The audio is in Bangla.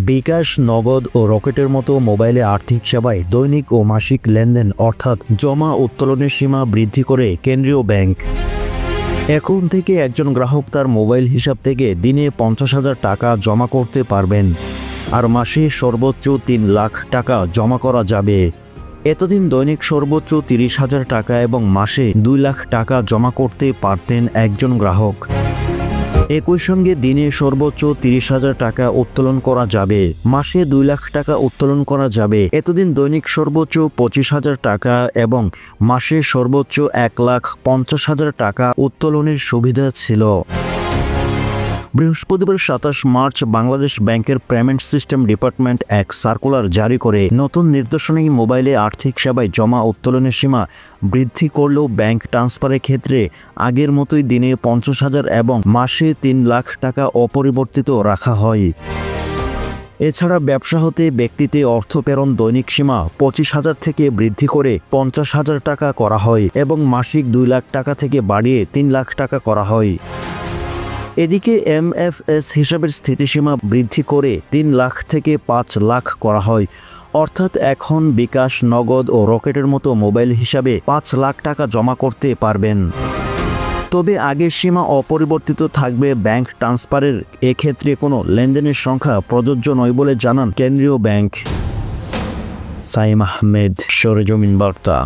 বিকাশ, নগদ ও রকেটের মতো মোবাইলে আর্থিক সেবায় দৈনিক ও মাসিক লেনদেন অর্থাৎ জমা উত্তোলনের সীমা বৃদ্ধি করে কেন্দ্রীয় ব্যাংক। এখন থেকে একজন গ্রাহক তার মোবাইল হিসাব থেকে দিনে 50,000 টাকা জমা করতে পারবেন, আর মাসে সর্বোচ্চ 3 লাখ টাকা জমা করা যাবে। এতদিন দৈনিক সর্বোচ্চ 30,000 টাকা এবং মাসে 2 লাখ টাকা জমা করতে পারতেন একজন গ্রাহক। একই সঙ্গে দিনে সর্বোচ্চ 30,000 টাকা উত্তোলন করা যাবে, মাসে 2 লাখ টাকা উত্তোলন করা যাবে। এতদিন দৈনিক সর্বোচ্চ 25,000 টাকা এবং মাসে সর্বোচ্চ 1,50,000 টাকা উত্তোলনের সুবিধা ছিল। বৃহস্পতিবার 27 মার্চ বাংলাদেশ ব্যাংকের পেমেন্ট সিস্টেম ডিপার্টমেন্ট এক সার্কুলার জারি করে নতুন নির্দেশনায় মোবাইলে আর্থিক সেবায় জমা উত্তোলনের সীমা বৃদ্ধি করলেও ব্যাংক ট্রান্সফারের ক্ষেত্রে আগের মতোই দিনে 50,000 এবং মাসে 3 লাখ টাকা অপরিবর্তিত রাখা হয়। এছাড়া ব্যবসা হতে ব্যক্তিতে অর্থ প্রেরণ দৈনিক সীমা 25,000 থেকে বৃদ্ধি করে 50,000 টাকা করা হয় এবং মাসিক 2 লাখ টাকা থেকে বাড়িয়ে 3 লাখ টাকা করা হয়। এদিকে এমএফএস হিসাবের স্থিতিসীমা বৃদ্ধি করে 3 লাখ থেকে 5 লাখ করা হয়, অর্থাৎ এখন বিকাশ, নগদ ও রকেটের মতো মোবাইল হিসাবে 5 লাখ টাকা জমা করতে পারবেন। তবে আগের সীমা অপরিবর্তিত থাকবে ব্যাংক ট্রান্সফারের, এক্ষেত্রে কোনো লেনদেনের সংখ্যা প্রযোজ্য নয় বলে জানান কেন্দ্রীয় ব্যাংক। সাইম আহমেদ, সরেজমিন বার্তা।